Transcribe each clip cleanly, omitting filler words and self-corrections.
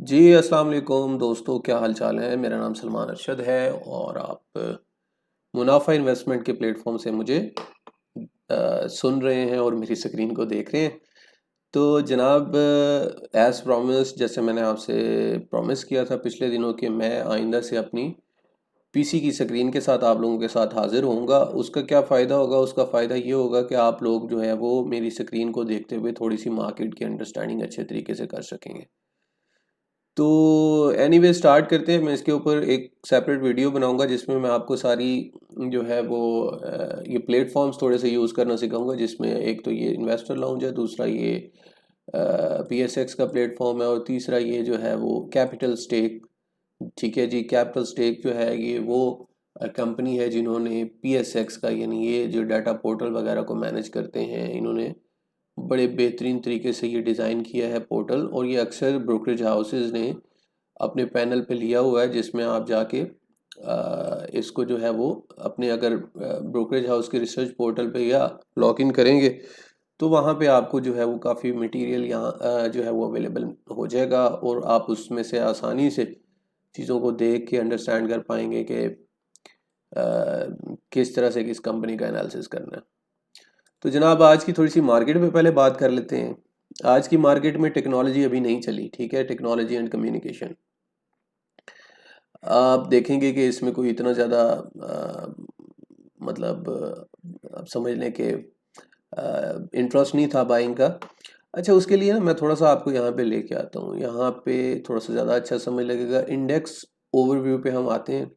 जी, अस्सलाम वालेकुम दोस्तों, क्या हाल चाल है। मेरा नाम सलमान अरशद है और आप मुनाफा इन्वेस्टमेंट के प्लेटफॉर्म से मुझे सुन रहे हैं और मेरी स्क्रीन को देख रहे हैं। तो जनाब, एज़ प्रॉमिस, जैसे मैंने आपसे प्रॉमिस किया था पिछले दिनों कि मैं आइंदा से अपनी पीसी की स्क्रीन के साथ आप लोगों के साथ हाजिर होऊंगा। उसका क्या फ़ायदा होगा? उसका फ़ायदा ये होगा कि आप लोग जो है वो मेरी स्क्रीन को देखते हुए थोड़ी सी मार्केट की अंडरस्टैंडिंग अच्छे तरीके से कर सकेंगे। तो एनीवे स्टार्ट करते हैं। मैं इसके ऊपर एक सेपरेट वीडियो बनाऊंगा जिसमें मैं आपको सारी जो है वो ये प्लेटफॉर्म्स थोड़े से यूज़ करना सिखाऊंगा, जिसमें एक तो ये इन्वेस्टर लाउंज है, दूसरा ये पीएसएक्स का प्लेटफॉर्म है, और तीसरा ये जो है वो कैपिटल स्टेक। ठीक है जी, कैपिटल स्टेक जो है ये वो कंपनी है जिन्होंने पीएसएक्स का, यानी ये जो डाटा पोर्टल वगैरह को मैनेज करते हैं, इन्होंने बड़े बेहतरीन तरीके से ये डिज़ाइन किया है पोर्टल। और ये अक्सर ब्रोकरेज हाउसेज ने अपने पैनल पे लिया हुआ है, जिसमें आप जाके इसको जो है वो अपने अगर ब्रोकरेज हाउस के रिसर्च पोर्टल पे या लॉग इन करेंगे तो वहाँ पे आपको जो है वो काफ़ी मटेरियल यहाँ जो है वो अवेलेबल हो जाएगा, और आप उसमें से आसानी से चीज़ों को देख के अंडरस्टैंड कर पाएंगे कि किस तरह से किस कंपनी का एनालिसिस करना है। तो जनाब, आज की थोड़ी सी मार्केट में पहले बात कर लेते हैं। आज की मार्केट में टेक्नोलॉजी अभी नहीं चली, ठीक है। टेक्नोलॉजी एंड कम्युनिकेशन आप देखेंगे कि इसमें कोई इतना ज़्यादा मतलब आप समझ लें कि इंटरेस्ट नहीं था बाइंग का। अच्छा, उसके लिए ना मैं थोड़ा सा आपको यहाँ पे लेके आता हूँ। यहाँ पे थोड़ा सा ज़्यादा अच्छा समझ लगेगा। इंडेक्स ओवरव्यू पे हम आते हैं।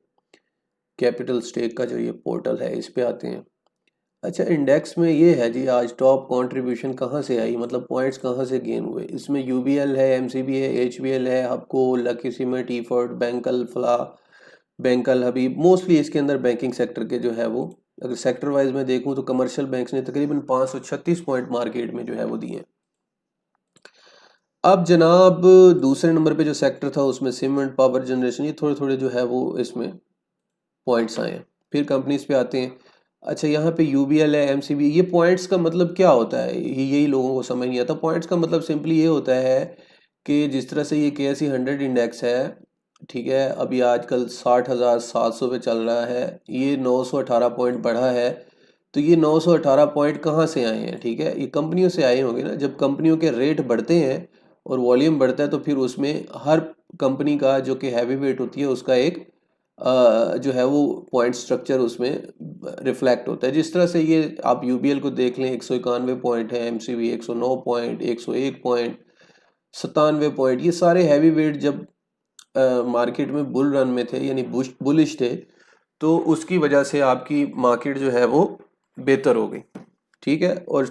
कैपिटल स्टेक का जो ये पोर्टल है इस पे आते हैं। अच्छा, इंडेक्स में ये है जी, आज टॉप कंट्रीब्यूशन कहाँ से आई, मतलब पॉइंट्स कहाँ से गेन हुए। इसमें यूबीएल है, एमसीबी है, एचबीएल है, आपको लकी सीमेंट, ईफर्ट, बैंकल फला, बैंकल हबीब, मोस्टली इसके अंदर बैंकिंग सेक्टर के जो है वो, अगर सेक्टर वाइज में देखूं तो कमर्शियल बैंक्स ने तकरीबन 536 पॉइंट मार्केट में जो है वो दिए। अब जनाब, दूसरे नंबर पे जो सेक्टर था उसमें सीमेंट, पावर जनरेशन, ये थोड़े थोड़े जो है वो इसमें पॉइंट्स आए हैं। फिर कंपनीज पे आते हैं। अच्छा, यहाँ पे यूबीएल है, एमसीबी, ये पॉइंट्स का मतलब क्या होता है, यही लोगों को समझ नहीं आता। पॉइंट्स का मतलब सिंपली ये होता है कि जिस तरह से ये KSE 100 इंडेक्स है, ठीक है, अभी आजकल 60,700 पे चल रहा है, ये 918 पॉइंट बढ़ा है। तो ये 918 पॉइंट कहाँ से आए हैं? ठीक है, ये कंपनियों से आए होंगे ना। जब कंपनियों के रेट बढ़ते हैं और वॉल्यूम बढ़ता है तो फिर उसमें हर कंपनी का जो कि हैवी वेट होती है उसका एक जो है वो पॉइंट स्ट्रक्चर उसमें रिफ्लेक्ट होता है। जिस तरह से ये आप यूबीएल को देख लें, 191 पॉइंट है, एमसीबी 109 पॉइंट, 101 पॉइंट, 97 पॉइंट, ये सारे हैवी वेट जब मार्केट में बुल रन में थे, यानी बुलिश थे, तो उसकी वजह से आपकी मार्केट जो है वो बेहतर हो गई। ठीक है। और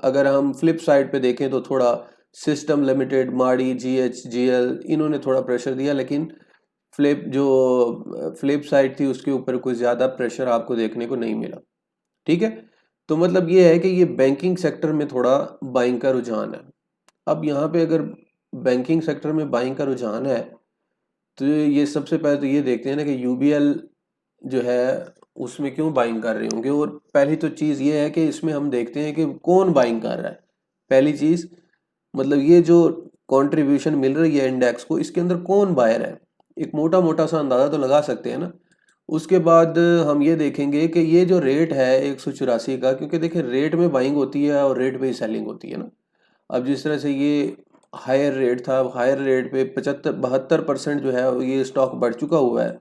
अगर हम फ्लिप साइड पे देखें तो थोड़ा सिस्टम लिमिटेड, माड़ी, GHGL, इन्होंने थोड़ा प्रेशर दिया, लेकिन फ्लिप साइड थी उसके ऊपर कोई ज़्यादा प्रेशर आपको देखने को नहीं मिला। ठीक है। तो मतलब ये है कि ये बैंकिंग सेक्टर में थोड़ा बाइंग का रुझान है। अब यहाँ पे अगर बैंकिंग सेक्टर में बाइंग का रुझान है तो ये सबसे पहले तो ये देखते हैं ना कि यूबीएल जो है उसमें क्यों बाइंग कर रहे होंगे। और पहली तो चीज़ ये है कि इसमें हम देखते हैं कि कौन बाइंग कर रहा है। पहली चीज़, मतलब ये जो कंट्रीब्यूशन मिल रही है इंडेक्स को, इसके अंदर कौन बायर है, एक मोटा मोटा सा अंदाज़ा तो लगा सकते हैं ना। उसके बाद हम ये देखेंगे कि ये जो रेट है 184 का, क्योंकि देखिए रेट में बाइंग होती है और रेट पे ही सेलिंग होती है ना। अब जिस तरह से ये हायर रेट था, हायर रेट पे 75-72% जो है ये स्टॉक बढ़ चुका हुआ है।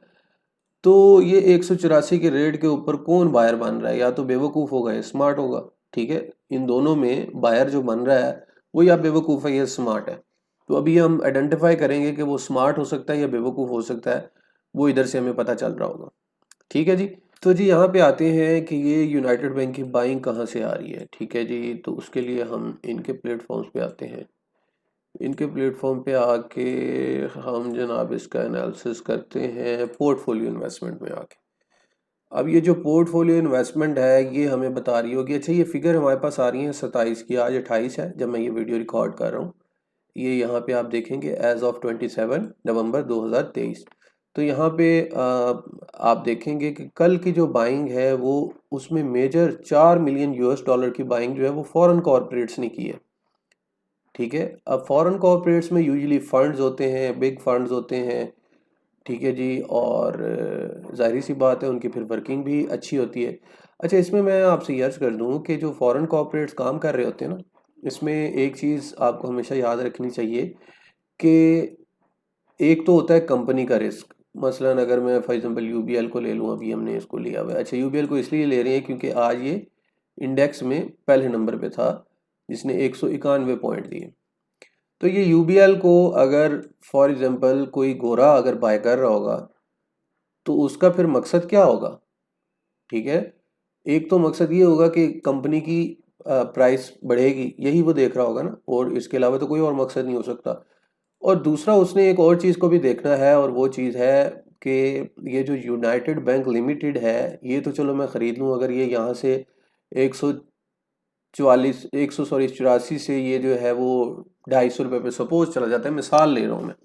तो ये 184 के रेट के ऊपर कौन बायर बन रहा है? या तो बेवकूफ़ होगा या स्मार्ट होगा। ठीक है, इन दोनों में बायर जो बन रहा है वो या बेवकूफ़ है या स्मार्ट है। तो अभी हम आइडेंटिफाई करेंगे कि वो स्मार्ट हो सकता है या बेवकूफ़ हो सकता है, वो इधर से हमें पता चल रहा होगा। ठीक है जी। तो जी यहाँ पे आते हैं कि ये यूनाइटेड बैंक की बाइंग कहाँ से आ रही है। ठीक है जी, तो उसके लिए हम इनके प्लेटफॉर्म्स पे आते हैं। इनके प्लेटफॉर्म पे आके हम जनाब इसका एनालिसिस करते हैं पोर्टफोलियो इन्वेस्टमेंट में आके। अब ये जो पोर्टफोलियो इन्वेस्टमेंट है ये हमें बता रही होगी। अच्छा, ये फिगर हमारे पास आ रही है 27 की, आज 28 है जब मैं ये वीडियो रिकॉर्ड कर रहा हूँ। ये यहाँ पे आप देखेंगे एज ऑफ 27 नवंबर 2023। तो यहाँ पे आप देखेंगे कि कल की जो बाइंग है वो, उसमें मेजर $4 मिलियन की बाइंग जो है वो फॉरेन कॉरपोरेट्स ने की है। ठीक है। अब फॉरेन कॉर्पोरेट्स में यूजुअली फंड्स होते हैं, बिग फंड्स होते हैं, ठीक है जी, और जाहिर सी बात है उनकी फिर वर्किंग भी अच्छी होती है। अच्छा, इसमें मैं आपसे ये अर्ज़ कर दूं कि जो फॉरेन कॉर्पोरेट्स काम कर रहे होते हैं ना, इसमें एक चीज़ आपको हमेशा याद रखनी चाहिए कि एक तो होता है कंपनी का रिस्क। मसलन अगर मैं फॉर एग्जांपल यूबीएल को ले लूँ, अभी हमने इसको लिया हुआ है। अच्छा, यूबीएल को इसलिए ले रहे हैं क्योंकि आज ये इंडेक्स में पहले नंबर पे था, जिसने 191 पॉइंट दिए। तो ये यूबीएल को अगर फॉर एग्जांपल कोई गोरा अगर बाय कर रहा होगा तो उसका फिर मकसद क्या होगा? ठीक है, एक तो मकसद ये होगा कि कंपनी की प्राइस बढ़ेगी, यही वो देख रहा होगा ना, और इसके अलावा तो कोई और मकसद नहीं हो सकता। और दूसरा उसने एक और चीज़ को भी देखना है, और वो चीज़ है कि ये जो यूनाइटेड बैंक लिमिटेड है, ये तो चलो मैं ख़रीद लूँ, अगर ये यहाँ से 144 100 सॉरी 84 से ये जो है वो 250 रुपये पे सपोज चला जाता है, मिसाल ले रहा हूँ मैं,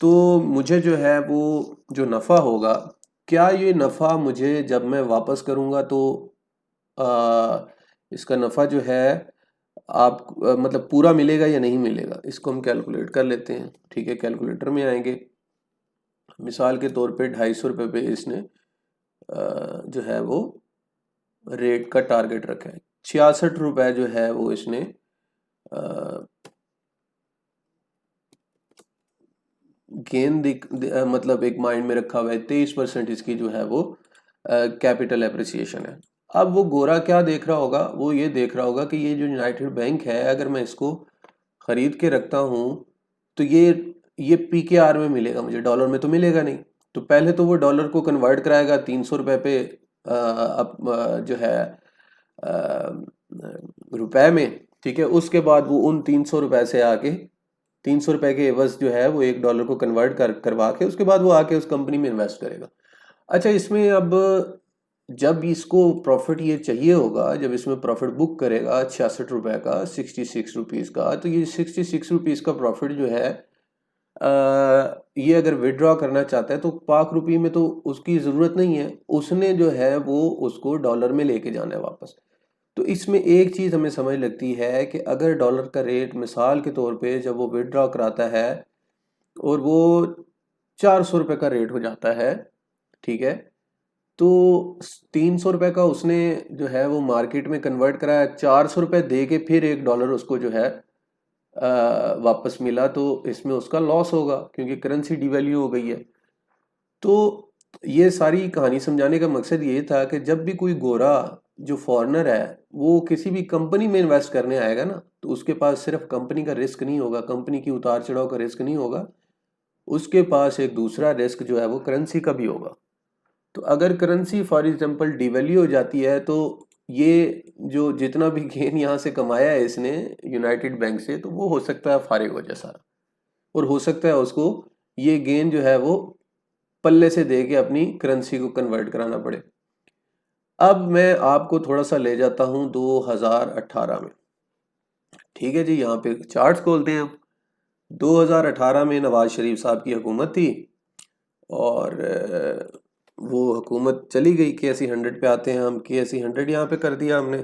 तो मुझे जो है वो जो नफ़ा होगा, क्या ये नफ़ा मुझे जब मैं वापस करूँगा तो आ, इसका नफ़ा जो है आप मतलब पूरा मिलेगा या नहीं मिलेगा, इसको हम कैलकुलेट कर लेते हैं। ठीक है, कैलकुलेटर में आएंगे। मिसाल के तौर पे 250 रुपये पे इसने जो है वो रेट का टारगेट रखा है। 66 रुपये जो है वो इसने गेन मतलब एक माइंड में रखा हुआ है। 23% इसकी जो है वो कैपिटल एप्रिसिएशन है। अब वो गोरा क्या देख रहा होगा? वो ये देख रहा होगा कि ये जो यूनाइटेड बैंक है, अगर मैं इसको खरीद के रखता हूँ तो ये पीकेआर में मिलेगा मुझे, डॉलर में तो मिलेगा नहीं। तो पहले तो वो डॉलर को कन्वर्ट कराएगा 300 रुपये पे जो है रुपए में, ठीक है। उसके बाद वो उन 300 रुपये से आके 300 रुपये के एवज जो है वो $1 को कन्वर्ट करवा के उसके बाद वो आके उस कंपनी में इन्वेस्ट करेगा। अच्छा, इसमें अब जब इसको प्रॉफिट ये चाहिए होगा, जब इसमें प्रॉफिट बुक करेगा 66 रुपये का, 66 रुपीज़ का, तो ये 66 रुपीज़ का प्रॉफिट जो है ये अगर विड्रॉ करना चाहता है तो पाक रुपये में तो उसकी ज़रूरत नहीं है, उसने जो है वो उसको डॉलर में लेके जाना है वापस। तो इसमें एक चीज़ हमें समझ लगती है कि अगर डॉलर का रेट मिसाल के तौर पे जब वो विड्रॉ कराता है और वो 400 रुपये का रेट हो जाता है, ठीक है, तो 300 रुपये का उसने जो है वो मार्केट में कन्वर्ट कराया, 400 रुपये दे के फिर $1 उसको जो है वापस मिला, तो इसमें उसका लॉस होगा क्योंकि करेंसी डिवैल्यू हो गई है। तो ये सारी कहानी समझाने का मकसद ये था कि जब भी कोई गोरा जो फॉरेनर है वो किसी भी कंपनी में इन्वेस्ट करने आएगा ना, तो उसके पास सिर्फ कंपनी का रिस्क नहीं होगा, कंपनी की उतार चढ़ाव का रिस्क नहीं होगा, उसके पास एक दूसरा रिस्क जो है वो करेंसी का भी होगा। तो अगर करेंसी फॉर एग्जांपल डिवैल्यू हो जाती है तो ये जो जितना भी गेन यहाँ से कमाया है इसने यूनाइटेड बैंक से, तो वो हो सकता है फारिग हो जाए सारा, और हो सकता है उसको ये गेन जो है वो पल्ले से दे के अपनी करेंसी को कन्वर्ट कराना पड़े। अब मैं आपको थोड़ा सा ले जाता हूँ 2018 में। ठीक है जी, यहाँ पे चार्ट्स खोलते हैं हम। 2018 में नवाज शरीफ साहब की हुकूमत थी और वो हुकूमत चली गई। KC 100 पे आते हैं हम, KC 100 यहाँ पे कर दिया हमने।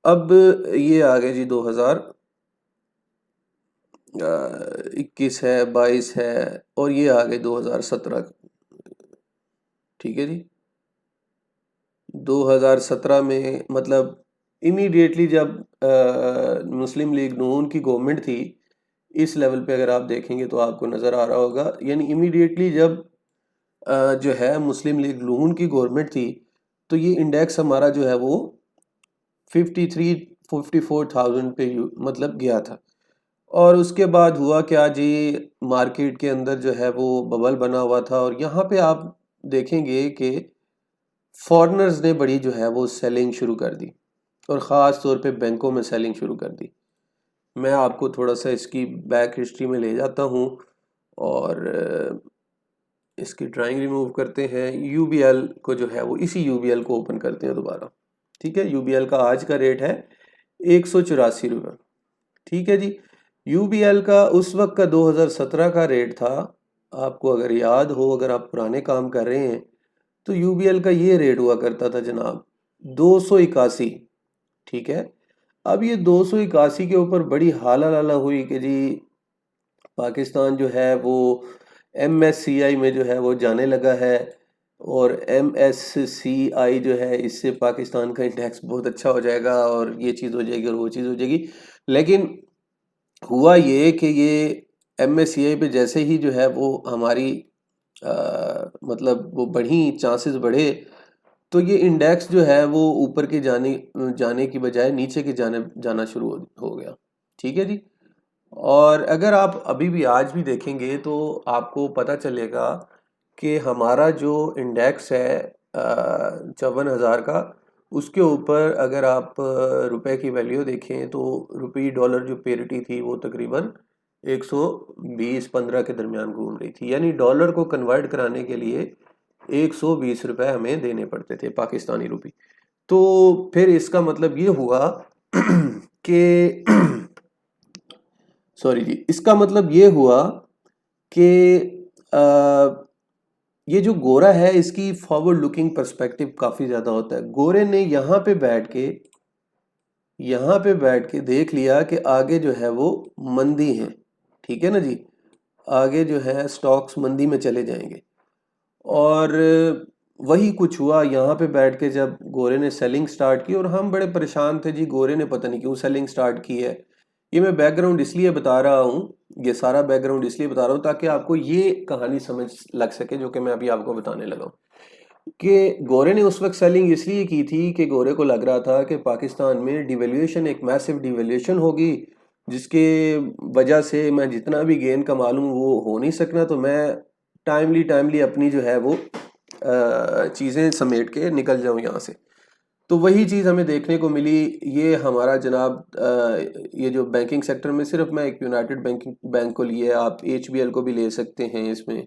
अब ये आ गए जी 2021 है, 22 है, और ये आ गए 2017। ठीक है जी, 2017 में मतलब इमीडिएटली जब मुस्लिम लीग नून की गवर्नमेंट थी, इस लेवल पे अगर आप देखेंगे तो आपको नज़र आ रहा होगा, यानी इमीडिएटली जब जो है मुस्लिम लीग नून की गवर्नमेंट थी, तो ये इंडेक्स हमारा जो है वो 54,000 पे मतलब गया था। और उसके बाद हुआ क्या जी, मार्केट के अंदर जो है वो बबल बना हुआ था, और यहाँ पे आप देखेंगे कि फॉरेनर्स ने बड़ी जो है वो सेलिंग शुरू कर दी, और ख़ास तौर पे बैंकों में सेलिंग शुरू कर दी। मैं आपको थोड़ा सा इसकी बैक हिस्ट्री में ले जाता हूँ, और इसकी ड्राइंग रिमूव करते हैं। यूबीएल को जो है वो इसी यूबीएल को ओपन करते हैं दोबारा। ठीक है, यूबीएल का आज का रेट है 184 रुपये। ठीक है जी, यूबीएल का उस वक्त का 2017 का रेट था, आपको अगर याद हो, अगर आप पुराने काम कर रहे हैं, तो यूबीएल का ये रेट हुआ करता था जनाब 281। ठीक है, अब ये 281 के ऊपर बड़ी हाला लाला हुई कि जी पाकिस्तान जो है वो MSCI में जो है वो जाने लगा है, और MSCI जो है इससे पाकिस्तान का इंडेक्स बहुत अच्छा हो जाएगा और ये चीज़ हो जाएगी और वो चीज़ हो जाएगी। लेकिन हुआ ये कि ये MSCI पे जैसे ही जो है वो हमारी मतलब वो बढ़ी, चांसेस बढ़े, तो ये इंडेक्स जो है वो ऊपर के जाने जाने की बजाय नीचे के जाना शुरू हो गया। ठीक है जी। और अगर आप अभी भी आज भी देखेंगे तो आपको पता चलेगा कि हमारा जो इंडेक्स है 54,000 का, उसके ऊपर अगर आप रुपए की वैल्यू देखें तो रुपये डॉलर जो पेरिटी थी वो तकरीबन 120-15 के दरमियान घूम रही थी। यानी डॉलर को कन्वर्ट कराने के लिए 120 रुपए हमें देने पड़ते थे पाकिस्तानी रुपी। तो फिर इसका मतलब ये हुआ कि सॉरी जी, इसका मतलब ये हुआ कि ये जो गोरा है इसकी फॉरवर्ड लुकिंग पर्सपेक्टिव काफी ज्यादा होता है। गोरे ने यहाँ पे बैठ के देख लिया कि आगे जो है वो मंदी है, ठीक है ना जी, आगे जो है स्टॉक्स मंदी में चले जाएंगे। और वही कुछ हुआ यहाँ पे बैठ के जब गोरे ने सेलिंग स्टार्ट की, और हम बड़े परेशान थे जी, गोरे ने पता नहीं क्यों सेलिंग स्टार्ट की है। ये मैं बैकग्राउंड इसलिए बता रहा हूँ, ये सारा बैकग्राउंड इसलिए बता रहा हूँ ताकि आपको ये कहानी समझ लग सके जो कि मैं अभी आपको बताने लगा हूँ। कि गोरे ने उस वक्त सेलिंग इसलिए की थी कि गोरे को लग रहा था कि पाकिस्तान में डिवेल्यूएशन, एक मैसिव डिवेल्यूएशन होगी, जिसके वजह से मैं जितना भी गेन कमा लूँ वो हो नहीं सकना, तो मैं टाइमली अपनी जो है वो चीज़ें समेट के निकल जाऊं यहाँ से। तो वही चीज़ हमें देखने को मिली। ये हमारा जनाब ये जो बैंकिंग सेक्टर में, सिर्फ मैं एक यूनाइटेड बैंकिंग बैंक को लिए, आप HBL को भी ले सकते हैं इसमें,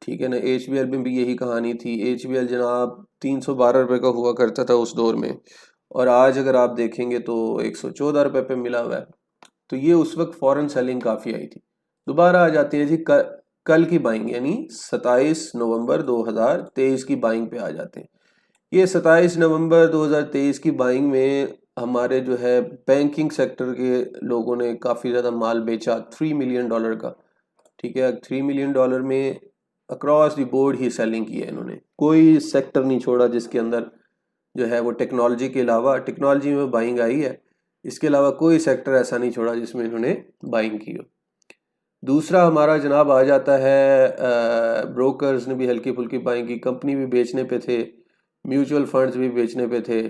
ठीक है ना। HBL में भी यही कहानी थी। HBL जनाब 312 रुपये का हुआ करता था उस दौर में, और आज अगर आप देखेंगे तो 114 रुपये पे मिला हुआ है। तो ये उस वक्त फॉरेन सेलिंग काफ़ी आई थी। दोबारा आ जाती है जी कल की बाइंग, यानी 27 नवंबर 2023 की बाइंग पे आ जाते हैं। ये 27 नवंबर 2023 की बाइंग में हमारे जो है बैंकिंग सेक्टर के लोगों ने काफ़ी ज़्यादा माल बेचा, $3 मिलियन का। ठीक है, $3 मिलियन में across the board he selling की है इन्होंने। कोई सेक्टर नहीं छोड़ा जिसके अंदर जो है वो टेक्नोलॉजी के अलावा, टेक्नोलॉजी में बाइंग आई है, इसके अलावा कोई सेक्टर ऐसा नहीं छोड़ा जिसमें इन्होंने बाइंग की हो। दूसरा हमारा जनाब आ जाता है ब्रोकर्स ने भी हल्की फुल्की बाइंग की, कंपनी भी बेचने पे थे, म्यूचुअल फंड्स भी बेचने पे थे,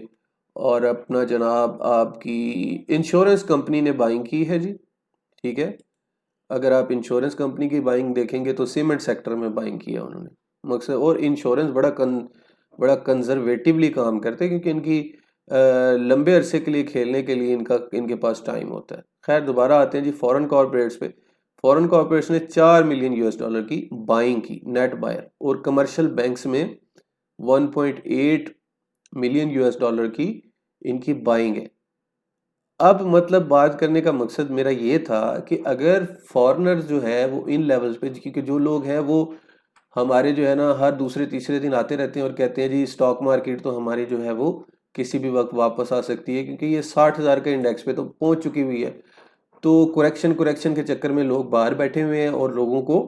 और अपना जनाब आपकी इंश्योरेंस कंपनी ने बाइंग की है जी। ठीक है, अगर आप इंश्योरेंस कंपनी की बाइंग देखेंगे तो सीमेंट सेक्टर में बाइंग किया उन्होंने मकसद। और इंश्योरेंस बड़ा कंजर्वेटिवली काम करते हैं, क्योंकि इनकी लंबे अरसे के लिए खेलने के लिए इनके पास टाइम होता है। खैर, दोबारा आते हैं जी फॉरेन कॉर्पोरेट्स पे। फॉरेन कॉर्पोरेट्स ने $4 मिलियन की बाइंग की, नेट बायर, और कमर्शियल बैंक्स में $1.8 मिलियन की इनकी बाइंग है। अब मतलब बात करने का मकसद मेरा ये था कि अगर फॉरेनर्स जो है वो इन लेवल्स पे, क्योंकि जो लोग हैं वो हमारे जो है ना हर दूसरे तीसरे दिन आते रहते हैं और कहते हैं जी स्टॉक मार्केट तो हमारी जो है वो किसी भी वक्त वापस आ सकती है, क्योंकि ये 60,000 के इंडेक्स पे तो पहुंच चुकी हुई है। तो करेक्शन के चक्कर में लोग बाहर बैठे हुए हैं और लोगों को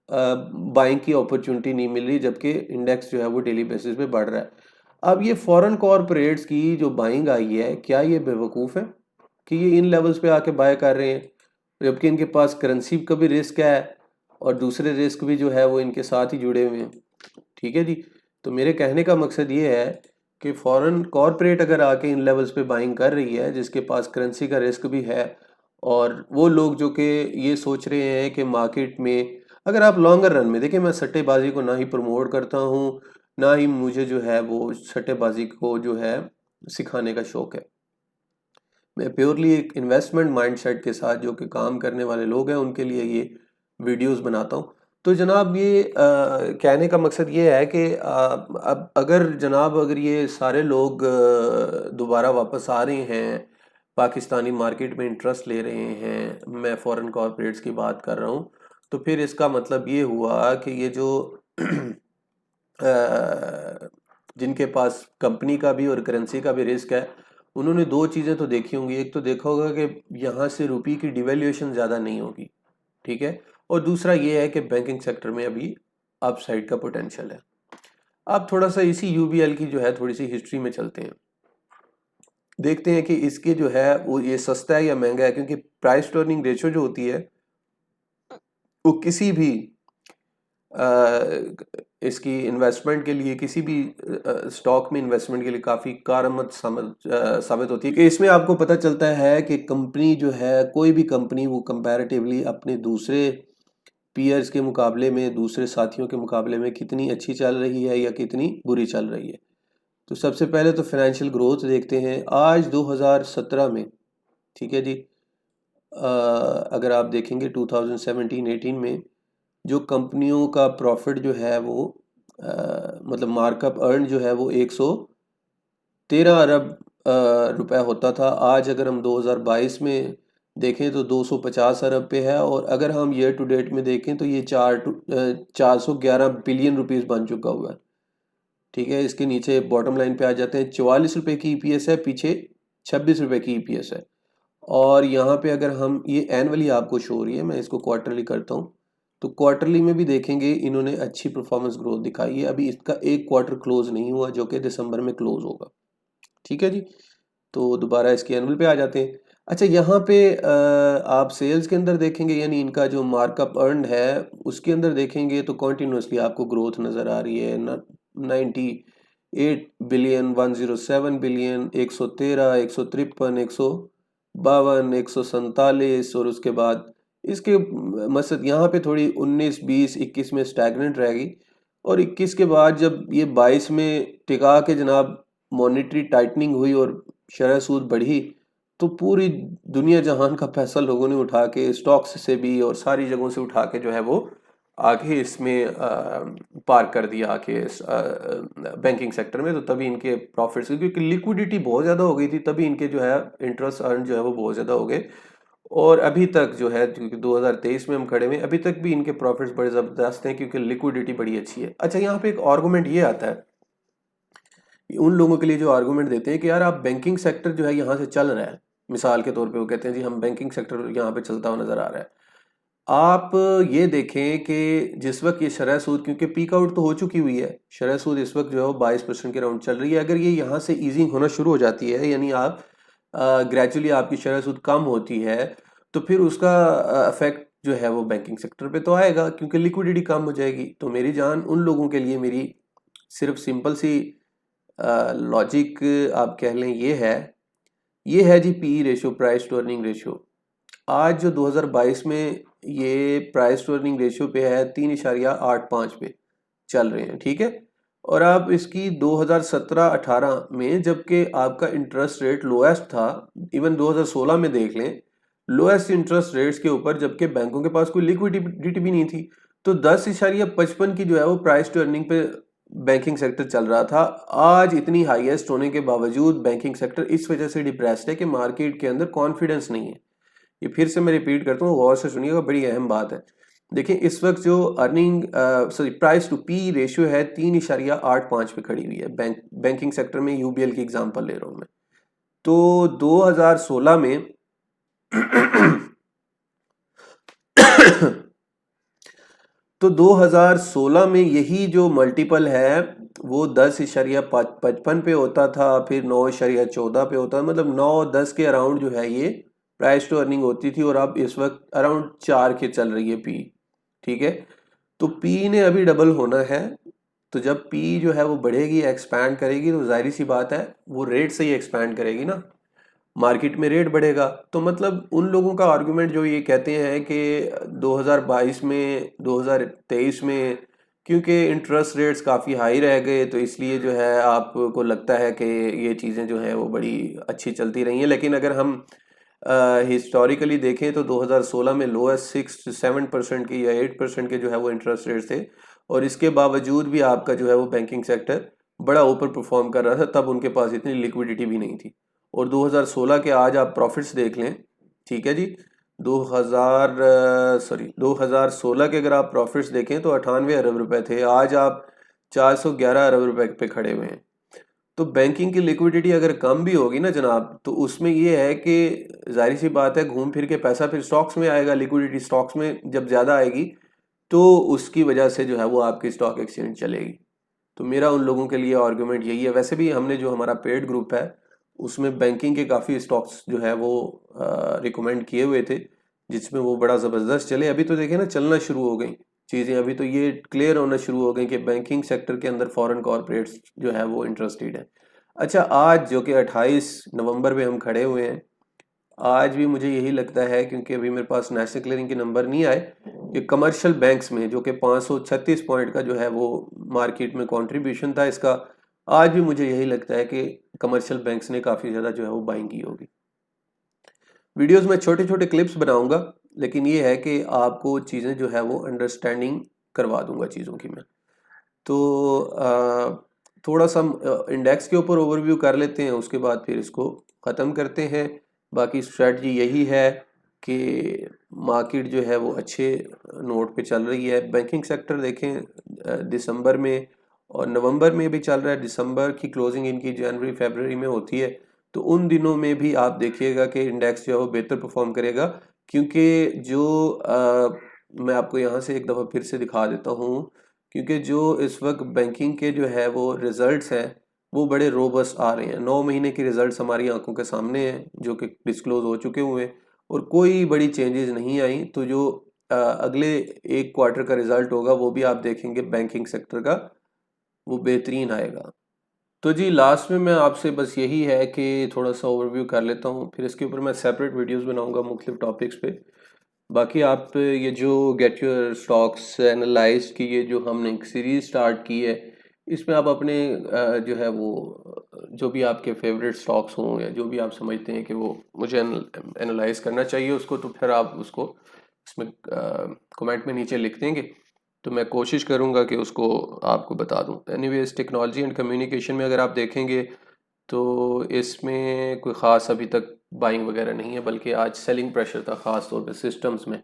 बाइंग की अपॉर्चुनिटी नहीं मिल रही, जबकि इंडेक्स जो है वो डेली बेसिस पे बढ़ रहा है। अब ये फॉरेन कॉरपोरेट्स की जो बाइंग आई है, क्या ये बेवकूफ़ है कि ये इन लेवल्स पे आके बाय कर रहे हैं, जबकि इनके पास करेंसी का भी रिस्क है और दूसरे रिस्क भी जो है वो इनके साथ ही जुड़े हुए हैं। ठीक है जी। तो मेरे कहने का मकसद ये है कि फॉरेन कॉरपोरेट अगर आके इन लेवल्स पे बाइंग कर रही है, जिसके पास करेंसी का रिस्क भी है, और वो लोग जो कि ये सोच रहे हैं कि मार्केट में, अगर आप लॉन्गर रन में देखिए, मैं सट्टेबाजी को ना ही प्रमोट करता हूँ, ना ही मुझे जो है वो सट्टेबाजी को जो है सिखाने का शौक है। मैं प्योरली एक इन्वेस्टमेंट माइंडसेट के साथ जो कि काम करने वाले लोग हैं उनके लिए ये वीडियोस बनाता हूँ। तो जनाब ये कहने का मकसद ये है कि अब अगर ये सारे लोग दोबारा वापस आ रहे हैं, पाकिस्तानी मार्केट में इंटरेस्ट ले रहे हैं, मैं फॉरेन कॉरपोरेट्स की बात कर रहा हूँ, तो फिर इसका मतलब ये हुआ कि ये जो जिनके पास कंपनी का भी और करेंसी का भी रिस्क है, उन्होंने दो चीज़ें तो देखी होंगी, एक तो देखा होगा कि यहाँ से रुपये की डिवैल्यूएशन ज़्यादा नहीं होगी, ठीक है, और दूसरा ये है कि बैंकिंग सेक्टर में अभी अपसाइड का पोटेंशियल है। अब थोड़ा सा इसी यूबीएल की जो है थोड़ी सी हिस्ट्री में चलते हैं, देखते हैं कि इसके जो है वो ये सस्ता है या महंगा है, क्योंकि प्राइस टू अर्निंग रेशियो जो होती है वो किसी भी इसकी इन्वेस्टमेंट के लिए, किसी भी स्टॉक में इन्वेस्टमेंट के लिए काफ़ी कारगर साबित होती है। कि इसमें आपको पता चलता है कि कंपनी जो है, कोई भी कंपनी वो कंपैरेटिवली अपने दूसरे पीयर्स के मुकाबले में, दूसरे साथियों के मुकाबले में कितनी अच्छी चल रही है या कितनी बुरी चल रही है। तो सबसे पहले तो फाइनेंशियल ग्रोथ देखते हैं आज 2017 में, ठीक है जी। अगर आप देखेंगे 2017-18 में जो कंपनियों का प्रॉफिट जो है वो मतलब मार्कअप अर्न जो है वो 113 अरब रुपए होता था। आज अगर हम 2022 में देखें तो 250 अरब पे है, और अगर हम ईयर टू डेट में देखें तो ये 411 बिलियन रुपीस बन चुका हुआ है, ठीक है। इसके नीचे बॉटम लाइन पे आ जाते हैं, 44 रुपए की ईपीएस है, पीछे 26 रुपए की ईपीएस है। और यहाँ पे अगर हम ये एनुअली आपको शो हो रही है, मैं इसको क्वार्टरली करता हूँ, तो क्वार्टरली में भी देखेंगे इन्होंने अच्छी परफॉर्मेंस ग्रोथ दिखाई है। अभी इसका एक क्वार्टर क्लोज नहीं हुआ जो कि दिसंबर में क्लोज होगा, ठीक है जी। तो दोबारा इसके एनुअल पे आ जाते हैं। अच्छा, यहाँ पे आप सेल्स के अंदर देखेंगे, यानी इनका जो मार्कअप अर्न है उसके अंदर देखेंगे तो कॉन्टिन्यूसली आपको ग्रोथ नज़र आ रही है। 98 बिलियन, 107 बिलियन, 113, 153, 152, 147, और उसके बाद इसके मसद यहाँ पे थोड़ी 19, 20, 21 में स्टैगनेंट रहेगी, और 21 के बाद जब ये 22 में टिका के जनाब मॉनेटरी टाइटनिंग हुई और शरह सूद बढ़ी, तो पूरी दुनिया जहान का पैसा लोगों ने उठा के स्टॉक्स से भी और सारी जगहों से उठा के जो है वो आगे इसमें पार्क कर दिया आके बैंकिंग सेक्टर में। तो तभी इनके प्रॉफिट्स, क्योंकि लिक्विडिटी बहुत ज़्यादा हो गई थी, तभी इनके जो है इंटरेस्ट अर्न जो है वो बहुत ज़्यादा हो गए। और अभी तक जो है, क्योंकि 2023 में हम खड़े हुए, अभी तक भी इनके प्रॉफिट्स बड़े ज़बरदस्त हैं क्योंकि लिक्विडिटी बड़ी अच्छी है। अच्छा, यहाँ पे एक आर्गूमेंट ये आता है उन लोगों के लिए जो आर्गूमेंट देते हैं कि यार आप बैंकिंग सेक्टर जो है यहाँ से चल रहा है, मिसाल के तौर पे वो कहते हैं जी हम बैंकिंग सेक्टर यहाँ पे चलता हुआ नज़र आ रहा है। आप ये देखें कि जिस वक्त ये शरह सूद, क्योंकि पीक आउट तो हो चुकी हुई है, शरह सूद इस वक्त जो है वो 22% के राउंड चल रही है। अगर ये यहाँ से ईजिंग होना शुरू हो जाती है, यानी आप ग्रेजुअली आपकी शरह सूद कम होती है, तो फिर उसका इफेक्ट जो है वो बैंकिंग सेक्टर पे तो आएगा, क्योंकि लिक्विडिटी कम हो जाएगी। तो मेरी जान, उन लोगों के लिए मेरी सिर्फ सिंपल सी लॉजिक आप कह लें ये है जी PE ratio, price to earning ratio. आज जो 2022 में ये प्राइस टू अर्निंग रेशियो पे है 3.85 पे चल रहे हैं, ठीक है। और आप इसकी 2017-18 में जबकि आपका इंटरेस्ट रेट लोएस्ट था, इवन 2016 में देख लें लोएस्ट इंटरेस्ट रेट्स के ऊपर, जबकि बैंकों के पास कोई लिक्विडिटी भी नहीं थी, तो 10.55 की जो है वो प्राइस टू अर्निंग पे बैंकिंग सेक्टर चल रहा था। आज इतनी हाईएस्ट होने के बावजूद बैंकिंग सेक्टर इस वजह से डिप्रेस्ड है कि मार्केट के अंदर कॉन्फिडेंस नहीं है। ये फिर से मैं रिपीट करता हूँ, गौर से सुनिएगा, बड़ी अहम बात है। देखिए इस वक्त जो प्राइस टू पी रेशियो है 3.85 पे खड़ी हुई है बैंकिंग सेक्टर में। यूबीएल की एग्जांपल ले रहा हूँ मैं। तो 2016 में तो 2016 में यही जो मल्टीपल है वो 10.55 पे होता था, फिर 9.14 पे होता था, मतलब 9-10 के अराउंड जो है ये प्राइस टू अर्निंग होती थी, और अब इस वक्त अराउंड 4 के चल रही है पी, ठीक है। तो पी ने अभी डबल होना है, तो जब पी जो है वो बढ़ेगी, एक्सपैंड करेगी, तो जाहिर सी बात है वो रेट से ही एक्सपैंड करेगी ना, मार्केट में रेट बढ़ेगा। तो मतलब उन लोगों का आर्गुमेंट जो ये कहते हैं कि 2022 में, 2023 में क्योंकि इंटरेस्ट रेट्स काफ़ी हाई रह गए, तो इसलिए जो है आपको लगता है कि ये चीज़ें जो हैं वो बड़ी अच्छी चलती रही हैं। लेकिन अगर हम हिस्टोरिकली देखें तो 2016 में लोएस्ट 6-7% की या 8% के जो है वो इंटरेस्ट रेट थे, और इसके बावजूद भी आपका जो है वो बैंकिंग सेक्टर बड़ा ऊपर परफॉर्म कर रहा था, तब उनके पास इतनी लिक्विडिटी भी नहीं थी। और 2016 के आज आप प्रॉफिट्स देख लें, ठीक है जी, 2016 के अगर आप प्रॉफिट्स देखें तो 98 अरब रुपए थे, आज आप 411 अरब रुपए पे खड़े हुए हैं। तो बैंकिंग की लिक्विडिटी अगर कम भी होगी ना जनाब, तो उसमें ये है कि जाहिर सी बात है घूम फिर के पैसा फिर स्टॉक्स में आएगा। लिक्विडिटी स्टॉक्स में जब ज़्यादा आएगी तो उसकी वजह से जो है वो आपकी स्टॉक एक्सचेंज चलेगी। तो मेरा उन लोगों के लिए आर्गूमेंट यही है। वैसे भी हमने जो हमारा पेड ग्रुप है उसमें बैंकिंग के काफ़ी स्टॉक्स जो है वो रिकमेंड किए हुए थे, जिसमें वो बड़ा ज़बरदस्त चले। अभी तो देखें ना चलना शुरू हो गई चीज़ें, अभी तो ये क्लियर होना शुरू हो गई कि बैंकिंग सेक्टर के अंदर फॉरेन कॉरपोरेट्स जो है वो इंटरेस्टेड है। अच्छा, आज जो कि 28 नवंबर में हम खड़े हुए हैं, आज भी मुझे यही लगता है, क्योंकि अभी मेरे पास नेशनल क्लियरिंग के नंबर नहीं आए, कि कमर्शियल बैंक्स में जो कि 536 पॉइंट का जो है वो मार्केट में कंट्रीब्यूशन था इसका, आज भी मुझे यही लगता है कि कमर्शियल बैंक्स ने काफ़ी ज़्यादा जो है वो बाइंग की होगी। वीडियोस में छोटे छोटे क्लिप्स बनाऊंगा, लेकिन ये है कि आपको चीज़ें जो है वो अंडरस्टैंडिंग करवा दूंगा चीज़ों की मैं। तो थोड़ा सा इंडेक्स के ऊपर ओवरव्यू कर लेते हैं, उसके बाद फिर इसको ख़त्म करते हैं। बाकी स्ट्रेटजी यही है कि मार्केट जो है वो अच्छे नोट पे चल रही है। बैंकिंग सेक्टर देखें दिसंबर में और नवंबर में भी चल रहा है। दिसंबर की क्लोजिंग इनकी जनवरी फरवरी में होती है, तो उन दिनों में भी आप देखिएगा कि इंडेक्स जो है वो बेहतर परफॉर्म करेगा, क्योंकि जो मैं आपको यहाँ से एक दफ़ा फिर से दिखा देता हूँ, क्योंकि जो इस वक्त बैंकिंग के जो है वो रिजल्ट्स हैं वो बड़े रोबस्ट आ रहे हैं। 9 महीने के रिजल्ट्स हमारी आंखों के सामने हैं जो कि डिस्क्लोज हो चुके हुए हैं और कोई बड़ी चेंजेस नहीं आई। तो जो अगले एक क्वार्टर का रिजल्ट होगा वो भी आप देखेंगे बैंकिंग सेक्टर का वो बेहतरीन आएगा। तो जी लास्ट में मैं आपसे बस यही है कि थोड़ा सा ओवरव्यू कर लेता हूँ, फिर इसके ऊपर मैं सेपरेट वीडियोस बनाऊंगा मुख्तलिफ टॉपिक्स पे। बाकी आप ये जो गेट योर स्टॉक्स एनालाइज की ये जो हमने एक सीरीज स्टार्ट की है, इसमें आप अपने जो है वो जो भी आपके फेवरेट स्टॉक्स हों या जो भी आप समझते हैं कि वो मुझे एनालाइज करना चाहिए उसको, तो फिर आप उसको इसमें कमेंट में नीचे लिख देंगे, तो मैं कोशिश करूंगा कि उसको आपको बता दूं। एनीवेज टेक्नोलॉजी एंड कम्युनिकेशन में अगर आप देखेंगे तो इसमें कोई ख़ास अभी तक बाइंग वगैरह नहीं है, बल्कि आज सेलिंग प्रेशर था ख़ास तौर पे सिस्टम्स में।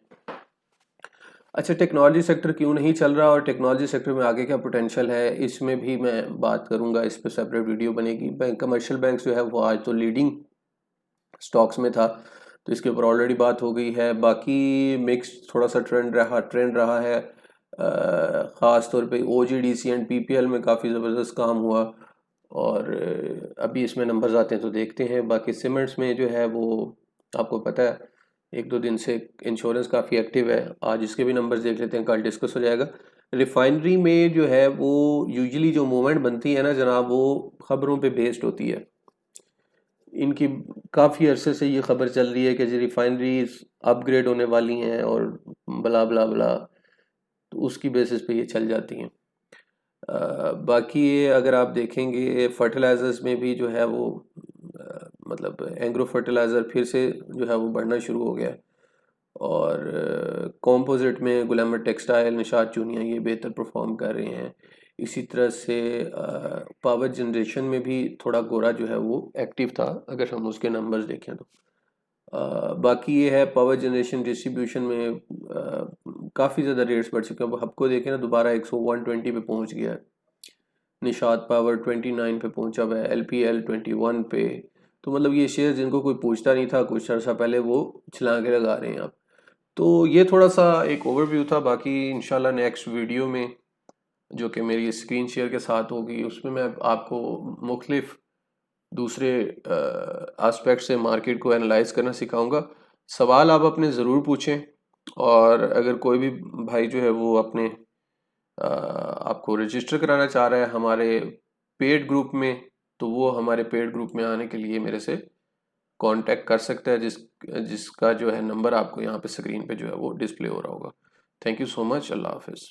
अच्छा, टेक्नोलॉजी सेक्टर क्यों नहीं चल रहा और टेक्नोलॉजी सेक्टर में आगे क्या पोटेंशियल है, इसमें भी मैं बात करूंगा, इस पर सेपरेट वीडियो बनेगी। बैंक कमर्शियल बैंक जो है वो आज तो लीडिंग स्टॉक्स में था, तो इसके ऊपर ऑलरेडी बात हो गई है। बाकी मिक्स थोड़ा सा ट्रेंड रहा है, ख़ास तौर पे OGDC एंड PPL में काफ़ी ज़बरदस्त काम हुआ और अभी इसमें नंबर्स आते हैं तो देखते हैं। बाकी सीमेंट्स में जो है वो आपको पता है एक दो दिन से इंश्योरेंस काफ़ी एक्टिव है, आज इसके भी नंबर्स देख लेते हैं, कल डिस्कस हो जाएगा। रिफाइनरी में जो है वो यूजुअली जो मूवमेंट बनती है ना जनाब, वो ख़बरों पे बेस्ड होती है। इनकी काफ़ी अरसे से ये खबर चल रही है कि जी रिफाइनरीज अपग्रेड होने वाली हैं और बला बला बला, तो उसकी बेसिस पे ये चल जाती हैं। बाकी ये अगर आप देखेंगे फर्टिलाइज़र्स में भी जो है वो मतलब एग्रो फर्टिलाइज़र फिर से जो है वो बढ़ना शुरू हो गया और कंपोजिट में गुलामर टेक्सटाइल, निशात चूनिया ये बेहतर परफॉर्म कर रहे हैं। इसी तरह से पावर जनरेशन में भी थोड़ा गोरा जो है वो एक्टिव था अगर हम उसके नंबर्स देखें तो। बाकी ये है पावर जनरेशन डिस्ट्रीब्यूशन में काफ़ी ज़्यादा रेट्स बढ़ चुके हैं। अब आपको देखें ना दोबारा 120 पे पहुंच गया है। निशात पावर 29 पे पहुंचा हुआ है, LPL 21 पे। तो मतलब ये शेयर जिनको कोई पूछता नहीं था कुछ अर्सा पहले, वो छलांगे लगा रहे हैं आप। तो ये थोड़ा सा एक ओवरव्यू था। बाकी इंशाल्लाह नेक्स्ट वीडियो में जो कि मेरी स्क्रीन शेयर के साथ होगी उसमें मैं आपको मुख्तलिफ दूसरे एस्पेक्ट से मार्केट को एनालाइज करना सिखाऊंगा। सवाल आप अपने ज़रूर पूछें और अगर कोई भी भाई जो है वो अपने आपको रजिस्टर कराना चाह रहा है हमारे पेड ग्रुप में, तो वो हमारे पेड ग्रुप में आने के लिए मेरे से कांटेक्ट कर सकता है, जिसका जो है नंबर आपको यहाँ पे स्क्रीन पे जो है वो डिस्प्ले हो रहा होगा। Thank you so much. Allah हाफिज़।